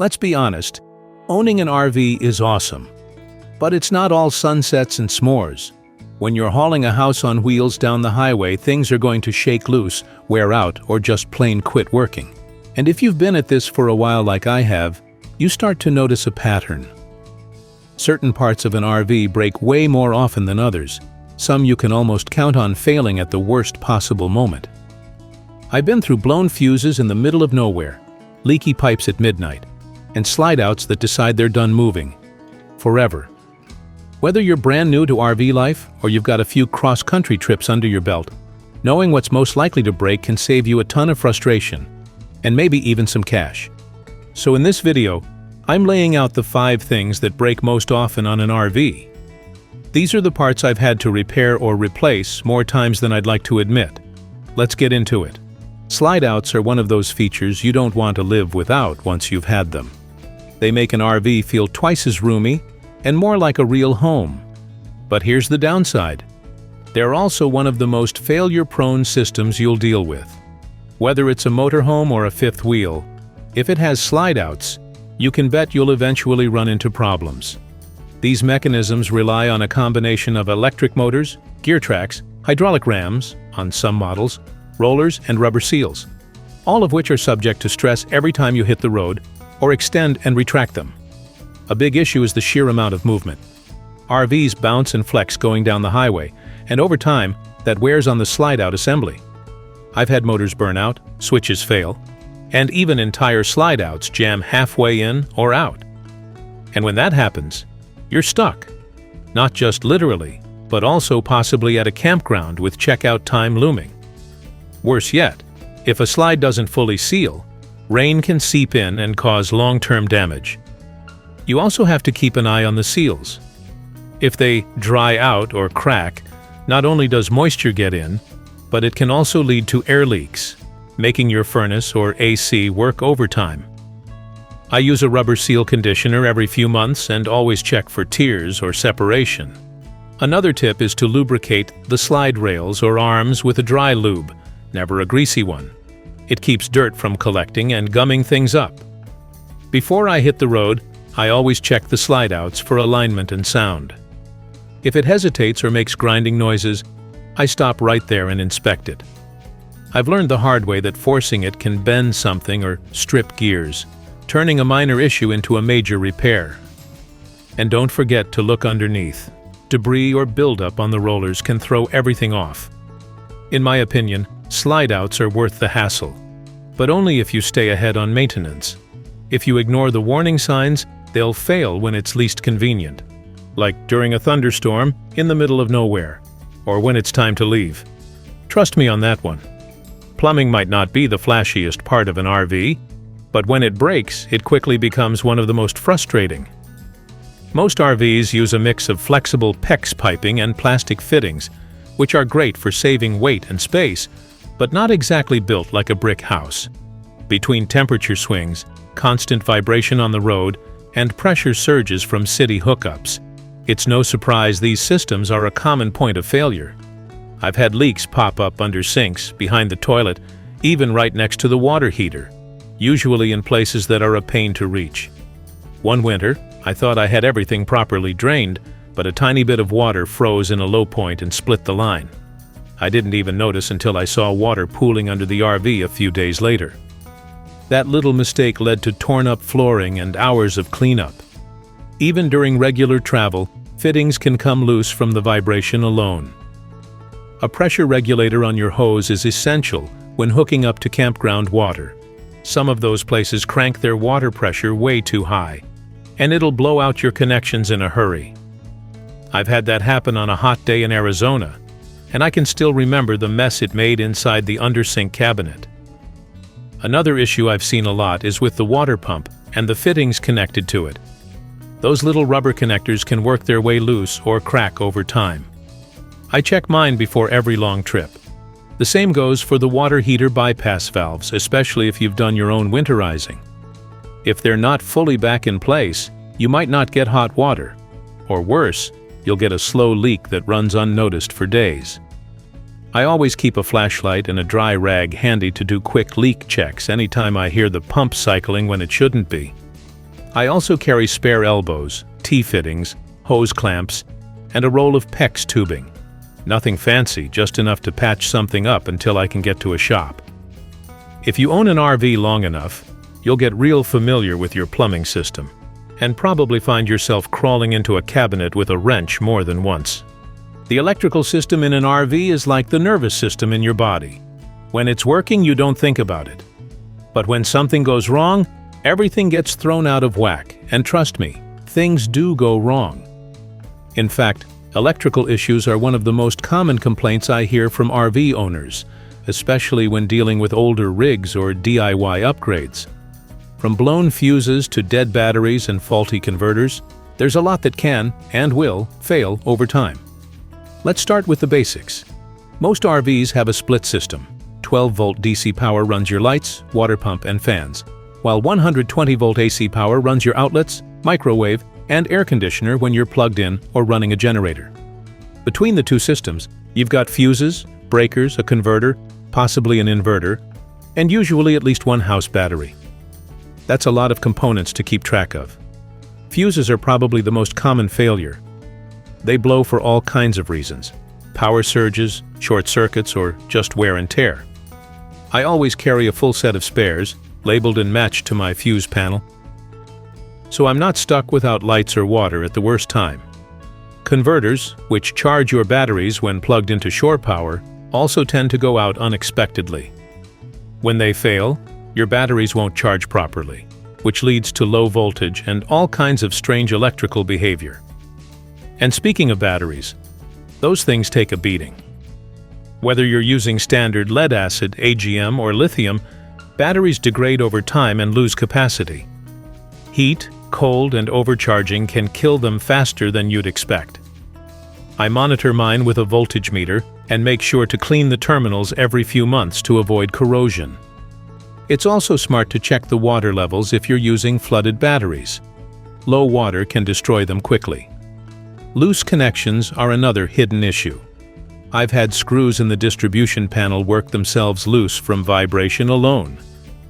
Let's be honest, owning an RV is awesome. But it's not all sunsets and s'mores. When you're hauling a house on wheels down the highway, things are going to shake loose, wear out, or just plain quit working. And if you've been at this for a while like I have, you start to notice a pattern. Certain parts of an RV break way more often than others. Some you can almost count on failing at the worst possible moment. I've been through blown fuses in the middle of nowhere, leaky pipes at midnight, and slide-outs that decide they're done moving. Forever. Whether you're brand new to RV life or you've got a few cross-country trips under your belt, knowing what's most likely to break can save you a ton of frustration, and maybe even some cash. So in this video, I'm laying out the 5 things that break most often on an RV. These are the parts I've had to repair or replace more times than I'd like to admit. Let's get into it. Slide-outs are one of those features you don't want to live without once you've had them. They make an RV feel twice as roomy and more like a real home. But here's the downside. They're also one of the most failure-prone systems you'll deal with. Whether it's a motorhome or a fifth wheel, if it has slide-outs, you can bet you'll eventually run into problems. These mechanisms rely on a combination of electric motors, gear tracks, hydraulic rams, on some models, rollers, and rubber seals, all of which are subject to stress every time you hit the road or extend and retract them. A big issue is the sheer amount of movement. RVs bounce and flex going down the highway, and over time, that wears on the slide-out assembly. I've had motors burn out, switches fail, and even entire slide-outs jam halfway in or out. And when that happens, you're stuck. Not just literally, but also possibly at a campground with checkout time looming. Worse yet, if a slide doesn't fully seal, rain can seep in and cause long-term damage. You also have to keep an eye on the seals. If they dry out or crack, not only does moisture get in, but it can also lead to air leaks, making your furnace or AC work overtime. I use a rubber seal conditioner every few months and always check for tears or separation. Another tip is to lubricate the slide rails or arms with a dry lube, never a greasy one. It keeps dirt from collecting and gumming things up. Before I hit the road, I always check the slide-outs for alignment and sound. If it hesitates or makes grinding noises, I stop right there and inspect it. I've learned the hard way that forcing it can bend something or strip gears, turning a minor issue into a major repair. And don't forget to look underneath. Debris or buildup on the rollers can throw everything off. In my opinion, slide-outs are worth the hassle, but only if you stay ahead on maintenance. If you ignore the warning signs, they'll fail when it's least convenient, like during a thunderstorm in the middle of nowhere, or when it's time to leave. Trust me on that one. Plumbing might not be the flashiest part of an RV, but when it breaks, it quickly becomes one of the most frustrating. Most RVs use a mix of flexible PEX piping and plastic fittings, which are great for saving weight and space, but not exactly built like a brick house. Between temperature swings, constant vibration on the road, and pressure surges from city hookups, it's no surprise these systems are a common point of failure. I've had leaks pop up under sinks, behind the toilet, even right next to the water heater, usually in places that are a pain to reach. One winter, I thought I had everything properly drained, but a tiny bit of water froze in a low point and split the line. I didn't even notice until I saw water pooling under the RV a few days later. That little mistake led to torn-up flooring and hours of cleanup. Even during regular travel, fittings can come loose from the vibration alone. A pressure regulator on your hose is essential when hooking up to campground water. Some of those places crank their water pressure way too high, and it'll blow out your connections in a hurry. I've had that happen on a hot day in Arizona, and I can still remember the mess it made inside the undersink cabinet. Another issue I've seen a lot is with the water pump and the fittings connected to it. Those little rubber connectors can work their way loose or crack over time. I check mine before every long trip. The same goes for the water heater bypass valves, especially if you've done your own winterizing. If they're not fully back in place, you might not get hot water. Or worse, you'll get a slow leak that runs unnoticed for days. I always keep a flashlight and a dry rag handy to do quick leak checks anytime I hear the pump cycling when it shouldn't be. I also carry spare elbows, T-fittings, hose clamps, and a roll of PEX tubing. Nothing fancy, just enough to patch something up until I can get to a shop. If you own an RV long enough, you'll get real familiar with your plumbing system, and probably find yourself crawling into a cabinet with a wrench more than once. The electrical system in an RV is like the nervous system in your body. When it's working, you don't think about it. But when something goes wrong, everything gets thrown out of whack, and trust me, things do go wrong. In fact, electrical issues are one of the most common complaints I hear from RV owners, especially when dealing with older rigs or DIY upgrades. From blown fuses to dead batteries and faulty converters, there's a lot that can, and will, fail over time. Let's start with the basics. Most RVs have a split system. 12-volt DC power runs your lights, water pump, and fans, while 120-volt AC power runs your outlets, microwave, and air conditioner when you're plugged in or running a generator. Between the two systems, you've got fuses, breakers, a converter, possibly an inverter, and usually at least one house battery. That's a lot of components to keep track of. Fuses are probably the most common failure. They blow for all kinds of reasons: power surges, short circuits, or just wear and tear. I always carry a full set of spares, labeled and matched to my fuse panel, so I'm not stuck without lights or water at the worst time. Converters, which charge your batteries when plugged into shore power, also tend to go out unexpectedly. When they fail, your batteries won't charge properly, which leads to low voltage and all kinds of strange electrical behavior. And speaking of batteries, those things take a beating. Whether you're using standard lead-acid, AGM, or lithium, batteries degrade over time and lose capacity. Heat, cold, and overcharging can kill them faster than you'd expect. I monitor mine with a voltage meter and make sure to clean the terminals every few months to avoid corrosion. It's also smart to check the water levels if you're using flooded batteries. Low water can destroy them quickly. Loose connections are another hidden issue. I've had screws in the distribution panel work themselves loose from vibration alone,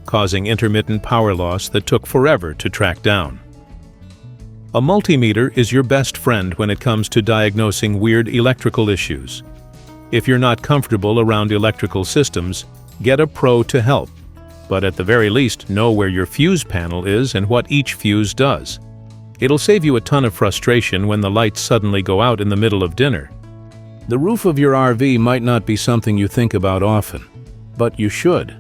causing intermittent power loss that took forever to track down. A multimeter is your best friend when it comes to diagnosing weird electrical issues. If you're not comfortable around electrical systems, get a pro to help. But at the very least, know where your fuse panel is and what each fuse does. It'll save you a ton of frustration when the lights suddenly go out in the middle of dinner. The roof of your RV might not be something you think about often, but you should,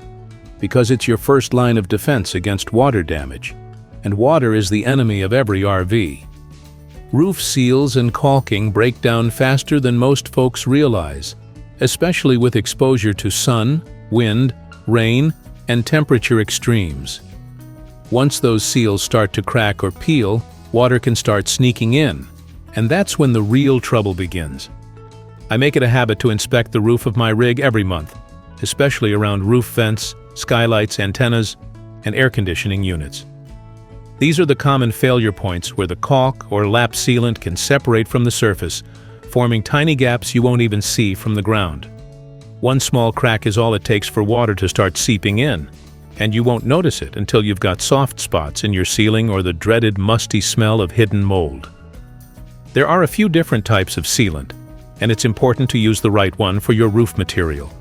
because it's your first line of defense against water damage, and water is the enemy of every RV. Roof seals and caulking break down faster than most folks realize, especially with exposure to sun, wind, rain, and temperature extremes. Once those seals start to crack or peel, water can start sneaking in, and that's when the real trouble begins. I make it a habit to inspect the roof of my rig every month, especially around roof vents, skylights, antennas, and air conditioning units. These are the common failure points where the caulk or lap sealant can separate from the surface, forming tiny gaps you won't even see from the ground. One small crack is all it takes for water to start seeping in, and you won't notice it until you've got soft spots in your ceiling or the dreaded musty smell of hidden mold. There are a few different types of sealant, and it's important to use the right one for your roof material.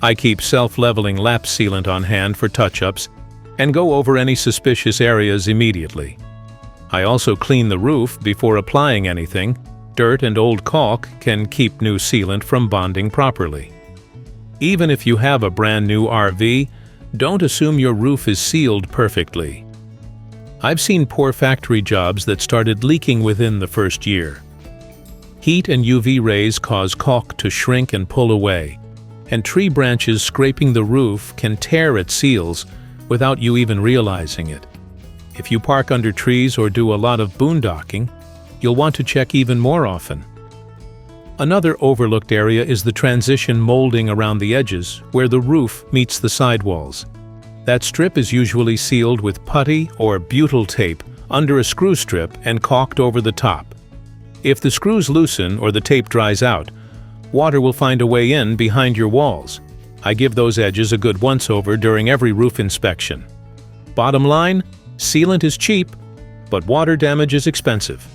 I keep self-leveling lap sealant on hand for touch-ups and go over any suspicious areas immediately. I also clean the roof before applying anything. Dirt and old caulk can keep new sealant from bonding properly. Even if you have a brand new RV, don't assume your roof is sealed perfectly. I've seen poor factory jobs that started leaking within the first year. Heat and UV rays cause caulk to shrink and pull away, and tree branches scraping the roof can tear at seals without you even realizing it. If you park under trees or do a lot of boondocking, you'll want to check even more often. Another overlooked area is the transition molding around the edges where the roof meets the sidewalls. That strip is usually sealed with putty or butyl tape under a screw strip and caulked over the top. If the screws loosen or the tape dries out, water will find a way in behind your walls. I give those edges a good once-over during every roof inspection. Bottom line, sealant is cheap, But water damage is expensive.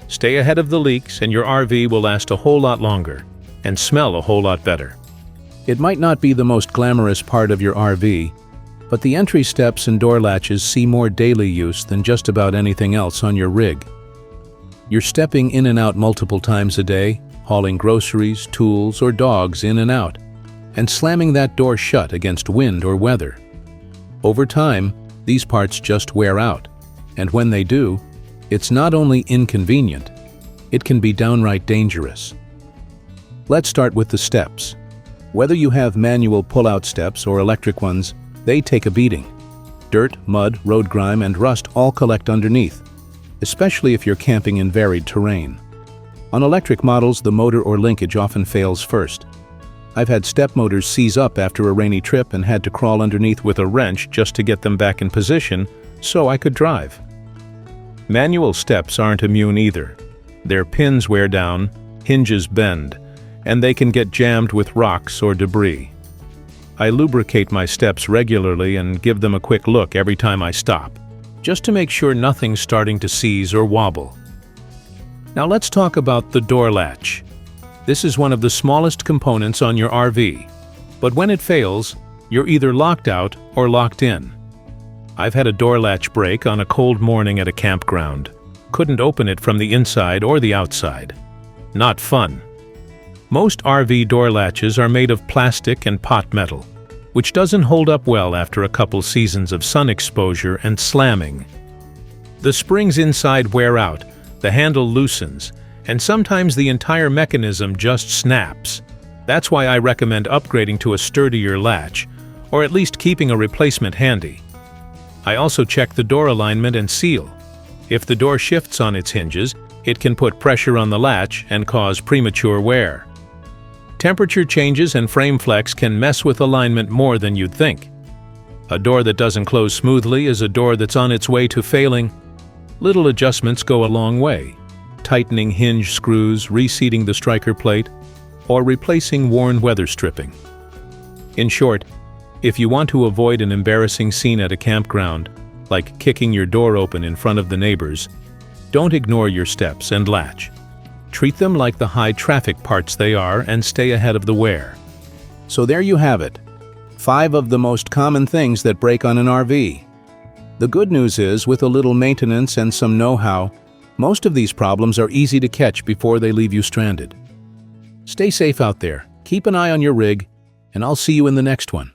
Stay ahead of the leaks and your RV will last a whole lot longer and smell a whole lot better. It might not be the most glamorous part of your RV, but the entry steps and door latches see more daily use than just about anything else on your rig. You're stepping in and out multiple times a day, hauling groceries, tools, or dogs in and out, and slamming that door shut against wind or weather. Over time, these parts just wear out, and when they do, it's not only inconvenient, it can be downright dangerous. Let's start with the steps. Whether you have manual pull-out steps or electric ones, they take a beating. Dirt, mud, road grime, and rust all collect underneath, especially if you're camping in varied terrain. On electric models, the motor or linkage often fails first. I've had step motors seize up after a rainy trip and had to crawl underneath with a wrench just to get them back in position so I could drive. Manual steps aren't immune either. Their pins wear down, hinges bend, and they can get jammed with rocks or debris. I lubricate my steps regularly and give them a quick look every time I stop, just to make sure nothing's starting to seize or wobble. Now let's talk about the door latch. This is one of the smallest components on your RV, but when it fails, you're either locked out or locked in. I've had a door latch break on a cold morning at a campground. Couldn't open it from the inside or the outside. Not fun. Most RV door latches are made of plastic and pot metal, which doesn't hold up well after a couple seasons of sun exposure and slamming. The springs inside wear out, the handle loosens, and sometimes the entire mechanism just snaps. That's why I recommend upgrading to a sturdier latch, or at least keeping a replacement handy. I also check the door alignment and seal. If the door shifts on its hinges, it can put pressure on the latch and cause premature wear. Temperature changes and frame flex can mess with alignment more than you'd think. A door that doesn't close smoothly is a door that's on its way to failing. Little adjustments go a long way. Tightening hinge screws, reseating the striker plate, or replacing worn weather stripping. In short, if you want to avoid an embarrassing scene at a campground, like kicking your door open in front of the neighbors, don't ignore your steps and latch. Treat them like the high-traffic parts they are and stay ahead of the wear. So there you have it. 5 of the most common things that break on an RV. The good news is, with a little maintenance and some know-how, most of these problems are easy to catch before they leave you stranded. Stay safe out there, keep an eye on your rig, and I'll see you in the next one.